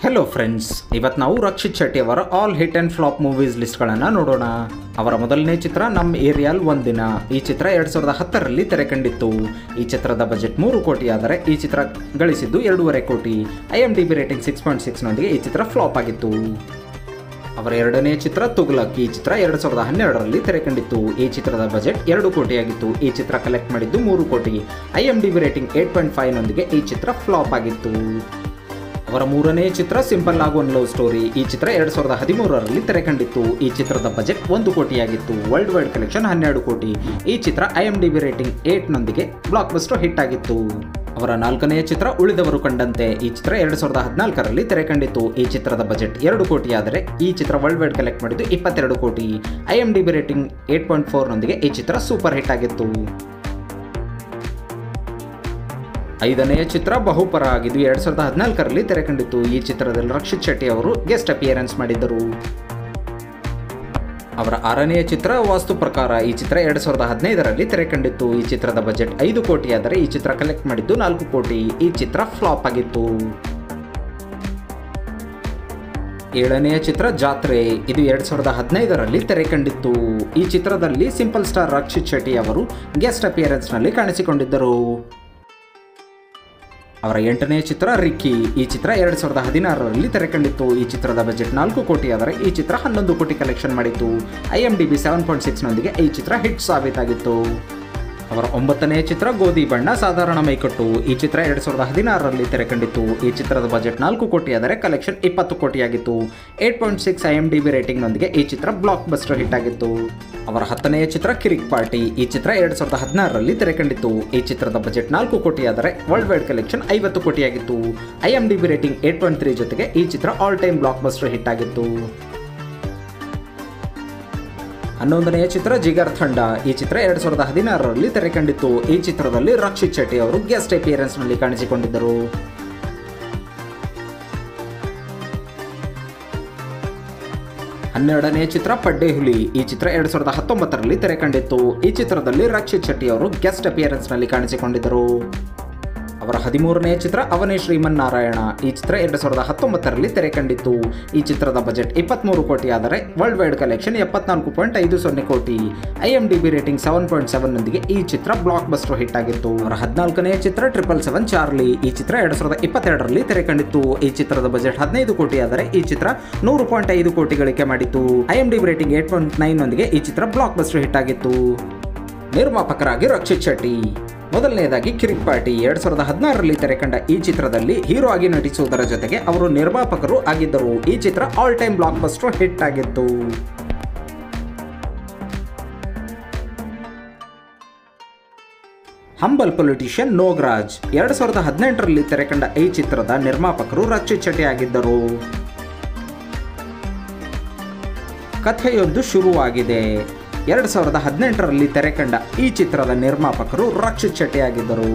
Hello friends, ಇವತ್ತು ನಾವು ರಕ್ಷಿತ್ ಶೆಟ್ಟಿ ಅವರ all hit and flop movies ಲಿಸ್ಟ್ಗಳನ್ನು ನೋಡೋಣ. ಅವರ ಮೊದಲನೇ ಚಿತ್ರ ನಮ್ಮ ಏರಿಯಾಲ್ ಒಂದಿನ. ಈ ಚಿತ್ರ 2010ರಲ್ಲಿ ತೆರೆ ಕಂಡಿತ್ತು. ಈ ಚಿತ್ರದ ಬಜೆಟ್ 3 ಕೋಟಿ ಆದರೆ ಈ ಚಿತ್ರ ಗಳಿಸಿದ್ದು 2.5 ಕೋಟಿ. IMDb ರೇಟಿಂಗ್ 6.6ನೊಂದಿಗೆ ಈ ಚಿತ್ರ ಫ್ಲಾಪ್ ಆಗಿತ್ತು. ಅವರ ಎರಡನೇ ಚಿತ್ರ ತುಗ್ಲಕ್. ಈ ಚಿತ್ರ 2012ರಲ್ಲಿ ತೆರೆ ಕಂಡಿತ್ತು. ಈ ಚಿತ್ರದ ಬಜೆಟ್ 2 ಕೋಟಿಯಾಗಿತ್ತು. ಈ ಚಿತ್ರ ಕಲೆಕ್ಟ್ ಮಾಡಿದ್ದು 3 ಕೋಟಿ. IMDb ರೇಟಿಂಗ್ 8.5ನೊಂದಿಗೆ ಈ ಚಿತ್ರ ಫ್ಲಾಪ್ ಆಗಿತ್ತು. ಅವರ ಮೂರನೇ ಚಿತ್ರ ಸಿಂಪಲ್ ಆಗಿ ಒನ್ ಲವ್ ಸ್ಟೋರಿ. ಈ ಚಿತ್ರ 2013ರಲ್ಲಿ ತೆರೆ ಕಂಡಿತ್ತು. ಈ ಚಿತ್ರದ ಬಜೆಟ್ 1 ಕೋಟಿಯಾಗಿತ್ತು. ವರ್ಲ್ಡ್ ವೈಡ್ ಕಲೆಕ್ಷನ್ 12 ಕೋಟಿ. ಈ ಚಿತ್ರ IMDb ರೇಟಿಂಗ್ 8ನೊಂದಿಗೆ ಬ್ಲಾಕ್ ಬಸ್ಟರ್ ಹಿಟ್ ಆಗಿತ್ತು. ಅವರ ನಾಲ್ಕನೇ ಚಿತ್ರ ಉಳಿದವರು ಕಂಡಂತೆ. ಈ ಚಿತ್ರ 2014ರಲ್ಲಿ ತೆರೆ ಕಂಡಿತ್ತು. ಈ ಚಿತ್ರದ ಬಜೆಟ್ 2 ಕೋಟಿ ಆದರೆ ಈ ಚಿತ್ರ ವರ್ಲ್ಡ್ ವೈಡ್ ಕಲೆಕ್ಟ್ ಮಾಡಿದ್ದು 22 ಕೋಟಿ. IMDb ರೇಟಿಂಗ್ 8.4ನೊಂದಿಗೆ ಈ ಚಿತ್ರ ಸೂಪರ್ ಹಿಟ್ ಆಗಿತ್ತು. ಐದನೆಯ ಚಿತ್ರ ಬಹುಪರ ಆಗಿದ್ದು 2014ರಲ್ಲಿ ತೆರೆ ಕಂಡಿತ್ತು. ಈ ಚಿತ್ರದಲ್ಲಿ ರಕ್ಷಿತ್ ಶೆಟ್ಟಿ ಅವರು ಗೆಸ್ಟ್ ಅಪಿಯರೆನ್ಸ್ ಮಾಡಿದ್ದರು. ಅವರ ಆರನೆಯ ಚಿತ್ರ ವಾಸ್ತು ಪ್ರಕಾರ. ಈ ಚಿತ್ರ 2015ರಲ್ಲಿ ತೆರೆ ಕಂಡಿತ್ತು. ಈ ಚಿತ್ರದ ಬಜೆಟ್ 5 ಕೋಟಿ ಆದರೆ ಈ ಚಿತ್ರ ಕಲೆಕ್ಟ್ ಮಾಡಿದ್ದು 4 ಕೋಟಿ. ಈ ಚಿತ್ರ ಫ್ಲಾಪ್ ಆಗಿತ್ತು. ಏಳನೆಯ ಚಿತ್ರ ಜಾತ್ರೆ. ಇದು 2015ರಲ್ಲಿ ತೆರೆ ಕಂಡಿತ್ತು. ಈ ಚಿತ್ರದಲ್ಲಿ ಸಿಂಪಲ್ ಸ್ಟಾರ್ ರಕ್ಷಿತ್ ಶೆಟ್ಟಿ ಅವರು ಗೆಸ್ಟ್ ಅಪಿಯರೆನ್ಸ್ನಲ್ಲಿ ಕಾಣಿಸಿಕೊಂಡಿದ್ದರು. ಅವರ ಎಂಟನೇ ಚಿತ್ರ ರಿಕ್ಕಿ. ಈ ಚಿತ್ರ 2016ರಲ್ಲಿ ತೆರೆ ಕಂಡಿತ್ತು. ಈ ಚಿತ್ರದ ಬಜೆಟ್ 4 ಕೋಟಿ ಆದರೆ ಈ ಚಿತ್ರ 11 ಕೋಟಿ ಕಲೆಕ್ಷನ್ ಮಾಡಿತ್ತು. IMDb 7.6ನೊಂದಿಗೆ ಈ ಚಿತ್ರ ಹಿಟ್ ಸಾಬೀತಾಗಿತ್ತು. ಅವರ ಒಂಬತ್ತನೇ ಚಿತ್ರ ಗೋಧಿ ಬಣ್ಣ ಸಾಧಾರಣ ಮೈಕಟ್ಟು. ಈ ಚಿತ್ರ 2016ರಲ್ಲಿ ತೆರೆ ಕಂಡಿತ್ತು. ಈ ಚಿತ್ರದ ಬಜೆಟ್ 4 ಕೋಟಿ ಆದರೆ ಕಲೆಕ್ಷನ್ 20 ಕೋಟಿಯಾಗಿತ್ತು. 8.6 IMDb ರೇಟಿಂಗ್ನೊಂದಿಗೆ ಈ ಚಿತ್ರ ಬ್ಲಾಕ್ ಬಸ್ಟರ್ ಹಿಟ್ ಆಗಿತ್ತು. ಅವರ ಹತ್ತನೆಯ ಚಿತ್ರ ಕಿರಿಕ್ ಪಾರ್ಟಿ. ಈ ಚಿತ್ರ 2016ರಲ್ಲಿ ತೆರೆ ಕಂಡಿತ್ತು. ಈ ಚಿತ್ರದ ಬಜೆಟ್ 4 ಕೋಟಿ ಆದರೆ ವರ್ಲ್ಡ್ ವೈಡ್ ಕಲೆಕ್ಷನ್ 50 ಕೋಟಿಯಾಗಿತ್ತು. IMDb ರೇಟಿಂಗ್ 8.3 ಜೊತೆಗೆ ಈ ಚಿತ್ರ all time blockbuster hit ಆಗಿತ್ತು. 11ನೆಯ ಚಿತ್ರ ಜಿಗರ್ ಥಂಡ. ಈ ಚಿತ್ರ 2016ರಲ್ಲಿ ತೆರೆ ಕಂಡಿತ್ತು. ಈ ಚಿತ್ರದಲ್ಲಿ ರಕ್ಷಿತ್ ಶೆಟ್ಟಿ ಅವರು ಗೆಸ್ಟ್ ಅಪಿಯರೆನ್ಸ್ನಲ್ಲಿ ಕಾಣಿಸಿಕೊಂಡಿದ್ದರು. 12ನೆಯ ಚಿತ್ರ ಪಡ್ಡೆ ಹುಲಿ. ಈ ಚಿತ್ರ 2019ರಲ್ಲಿ ತೆರೆ ಕಂಡಿತ್ತು. ಈ ಚಿತ್ರದಲ್ಲಿ ರಕ್ಷಿತ್ ಶೆಟ್ಟಿ ಅವರು ಗೆಸ್ಟ್ ಅಪಿಯರೆನ್ಸ್ನಲ್ಲಿ ಕಾಣಿಸಿಕೊಂಡಿದ್ದರು. ಅವರ 13ನೆಯ ಚಿತ್ರ ಅವನೇ ಶ್ರೀಮನ್ನಾರಾಯಣ. ಈ ಚಿತ್ರ 2019ರಲ್ಲಿ ತೆರೆ ಕಂಡಿತ್ತು. ಈ ಚಿತ್ರದ ಬಜೆಟ್ 23 ಕೋಟಿ ಆದರೆ ವರ್ಲ್ಡ್ ವೈಡ್ ಕಲೆಕ್ಷನ್ 74.50 ಕೋಟಿ. IMDb ರೇಟಿಂಗ್ 7.7ನೊಂದಿಗೆ ಈ ಚಿತ್ರ ಬ್ಲಾಕ್ ಬಸ್ಟರ್ ಹಿಟ್ ಆಗಿತ್ತು. ಅವರ 14ನೆಯ ಚಿತ್ರ 777 ಚಾರ್ಲಿ. ಈ ಚಿತ್ರ 2022ರಲ್ಲಿ ತೆರೆ ಕಂಡಿತ್ತು. ಈ ಚಿತ್ರದ ಬಜೆಟ್ 15 ಕೋಟಿ ಆದರೆ ಈ ಚಿತ್ರ 100.5 ಕೋಟಿ ಗಳಿಕೆ ಮಾಡಿತ್ತು. IMDb ರೇಟಿಂಗ್ 8.9ನೊಂದಿಗೆ ಈ ಚಿತ್ರ ಬ್ಲಾಕ್ ಬಸ್ಟರ್ ಹಿಟ್ ಆಗಿತ್ತು. ನಿರ್ಮಾಪಕರಾಗಿ ರಕ್ಷಿತ್ ಶೆಟ್ಟಿ. ಮೊದಲನೆಯದಾಗಿ ಕಿರಿಕ್ ಪಾರ್ಟಿ. 2016ರಲ್ಲಿ ತೆರೆ ಕಂಡ ಈ ಚಿತ್ರದಲ್ಲಿ ಹೀರೋ ಆಗಿ ನಟಿಸುವುದರ ಜೊತೆಗೆ ಅವರು ನಿರ್ಮಾಪಕರು ಆಗಿದ್ದರು. ಈ ಚಿತ್ರ all time blockbuster hit ಆಗಿತ್ತು. Humble politician Nograj. 2018ರಲ್ಲಿ ತೆರೆ ಕಂಡ ಈ ಚಿತ್ರದ ನಿರ್ಮಾಪಕರು ರಕ್ಷಿತ್ ಶೆಟ್ಟಿ ಆಗಿದ್ದರು. ಕಥೆಯೊಂದು ಶುರುವಾಗಿದೆ. 2018ರಲ್ಲಿ ತೆರೆ ಕಂಡ ಈ ಚಿತ್ರದ ನಿರ್ಮಾಪಕರು ರಕ್ಷಿತ್ ಶೆಟ್ಟಿ ಆಗಿದ್ದರು.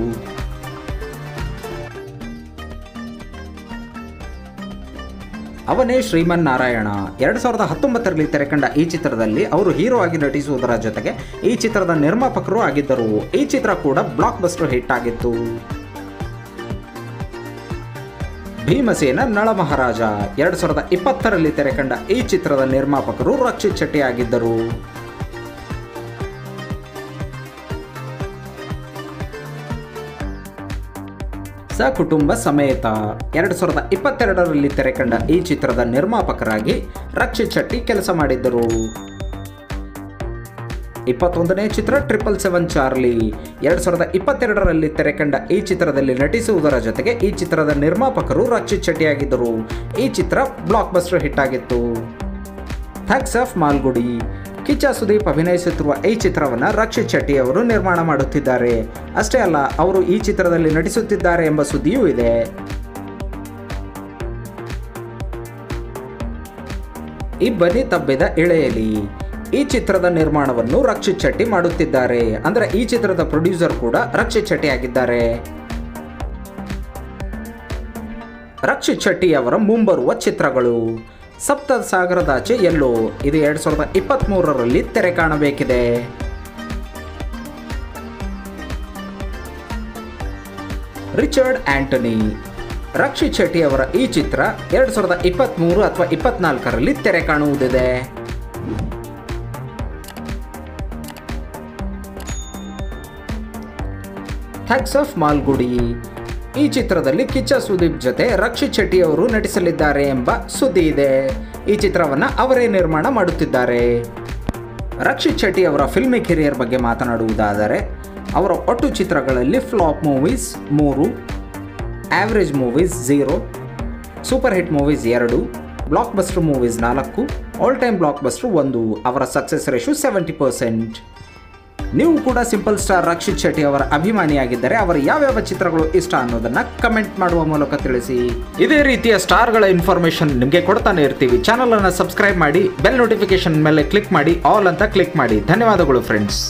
ಅವನೇ ಶ್ರೀಮನ್ನಾರಾಯಣ. 2019ರಲ್ಲಿ ತೆರೆ ಕಂಡ ಈ ಚಿತ್ರದಲ್ಲಿ ಅವರು ಹೀರೋ ಆಗಿ ನಟಿಸುವುದರ ಜೊತೆಗೆ ಈ ಚಿತ್ರದ ನಿರ್ಮಾಪಕರು ಆಗಿದ್ದರು. ಈ ಚಿತ್ರ ಕೂಡ ಬ್ಲಾಕ್ ಬಸ್ಟರ್ ಹಿಟ್ ಆಗಿತ್ತು. ಭೀಮಸೇನ ನಳಮಹಾರಾಜ. 2020ರಲ್ಲಿ ತೆರೆ ಕಂಡ ಈ ಚಿತ್ರದ ನಿರ್ಮಾಪಕರು ರಕ್ಷಿತ್ ಶೆಟ್ಟಿ ಆಗಿದ್ದರು. ಸಕುಟುಂಬ ಸಮೇತ. 2022ರಲ್ಲಿ ತೆರೆ ಕಂಡ ಈ ಚಿತ್ರದ ನಿರ್ಮಾಪಕರಾಗಿ ರಕ್ಷಿತ್ ಶೆಟ್ಟಿ ಕೆಲಸ ಮಾಡಿದ್ದರು. 21ನೇ ಚಿತ್ರ 777 ಚಾರ್ಲಿ. 2022ರಲ್ಲಿ ತೆರೆ ಕಂಡ ಈ ಚಿತ್ರದಲ್ಲಿ ನಟಿಸುವುದರ ಜೊತೆಗೆ ಈ ಚಿತ್ರದ ನಿರ್ಮಾಪಕರು ರಕ್ಷಿತ್ ಶೆಟ್ಟಿ ಆಗಿದ್ದರು. ಈ ಚಿತ್ರ ಬ್ಲಾಕ್ ಬಸ್ಟರ್ ಹಿಟ್ ಆಗಿತ್ತು. ಥ್ಯಾಗ್ಸ್ ಆಫ್ ಮಾಲ್ಗುಡಿ. ಕಿಚ್ಚ ಸುದೀಪ್ ಅಭಿನಯಿಸುತ್ತಿರುವ ಈ ಚಿತ್ರವನ್ನು ರಕ್ಷಿತ್ ಶೆಟ್ಟಿ ಅವರು ನಿರ್ಮಾಣ ಮಾಡುತ್ತಿದ್ದಾರೆ. ಅಷ್ಟೇ ಅಲ್ಲ, ಅವರು ಈ ಚಿತ್ರದಲ್ಲಿ ನಟಿಸುತ್ತಿದ್ದಾರೆ ಎಂಬ ಸುದ್ದಿಯೂ ಇದೆ. ಇಬ್ಬನಿ ತಬ್ಬಿದ ಇಳೆಯಲಿ. ಈ ಚಿತ್ರದ ನಿರ್ಮಾಣವನ್ನು ರಕ್ಷಿತ್ ಶೆಟ್ಟಿ ಮಾಡುತ್ತಿದ್ದಾರೆ. ಅಂದರೆ ಈ ಚಿತ್ರದ ಪ್ರೊಡ್ಯೂಸರ್ ಕೂಡ ರಕ್ಷಿತ್ ಶೆಟ್ಟಿ ಆಗಿದ್ದಾರೆ. ರಕ್ಷಿತ್ ಶೆಟ್ಟಿ ಅವರ ಮುಂಬರುವ ಚಿತ್ರಗಳು. ಸಪ್ತ ಸಾಗರದಾಚೆ ಎಲ್ಲೋ. ಇದು 2023ರಲ್ಲಿ ತೆರೆ ಕಾಣಬೇಕಿದೆ. Richard Anthony. ರಕ್ಷಿತ್ ಶೆಟ್ಟಿ ಅವರ ಈ ಚಿತ್ರ 2023 ಅಥವಾ 24ರಲ್ಲಿ ತೆರೆ ಕಾಣುವುದಿದೆ. ಥ್ಯಾಗ್ಸ್ ಆಫ್ ಮಾಲ್ಗುಡಿ. ಈ ಚಿತ್ರದಲ್ಲಿ ಕಿಚ್ಚ ಸುದೀಪ್ ಜೊತೆ ರಕ್ಷಿತ್ ಶೆಟ್ಟಿ ಅವರು ನಟಿಸಲಿದ್ದಾರೆ ಎಂಬ ಸುದ್ದಿ ಇದೆ. ಈ ಚಿತ್ರವನ್ನು ಅವರೇ ನಿರ್ಮಾಣ ಮಾಡುತ್ತಿದ್ದಾರೆ. ರಕ್ಷಿತ್ ಶೆಟ್ಟಿ ಅವರ ಫಿಲ್ಮಿ ಕೆರಿಯರ್ ಬಗ್ಗೆ ಮಾತನಾಡುವುದಾದರೆ ಅವರ ಒಟ್ಟು ಚಿತ್ರಗಳಲ್ಲಿ flop movies 3, average movies 0, super hit movies 2, blockbuster movies 4, all time blockbuster 1. ಅವರ ಸಕ್ಸಸ್ ರೇಷು 70%. ನೀವು ಕೂಡ ಸಿಂಪಲ್ ಸ್ಟಾರ್ ರಕ್ಷಿತ್ ಶೆಟ್ಟಿ ಅವರ ಅಭಿಮಾನಿಯಾಗಿದ್ದರೆ ಅವರ ಯಾವ್ಯಾವ ಚಿತ್ರಗಳು ಇಷ್ಟ ಅನ್ನೋದನ್ನ ಕಮೆಂಟ್ ಮಾಡುವ ಮೂಲಕ ತಿಳಿಸಿ. ಇದೇ ರೀತಿಯ ಸ್ಟಾರ್ಗಳ ಇನ್ಫಾರ್ಮೇಶನ್ ನಿಮಗೆ ಕೊಡ್ತಾನೆ ಇರ್ತೀವಿ. ಚಾನಲ್ ಅನ್ನು ಸಬ್ಸ್ಕ್ರೈಬ್ ಮಾಡಿ, ಬೆಲ್ ನೋಟಿಫಿಕೇಶನ್ ಮೇಲೆ ಕ್ಲಿಕ್ ಮಾಡಿ, ಆಲ್ ಅಂತ ಕ್ಲಿಕ್ ಮಾಡಿ. ಧನ್ಯವಾದಗಳು ಫ್ರೆಂಡ್ಸ್.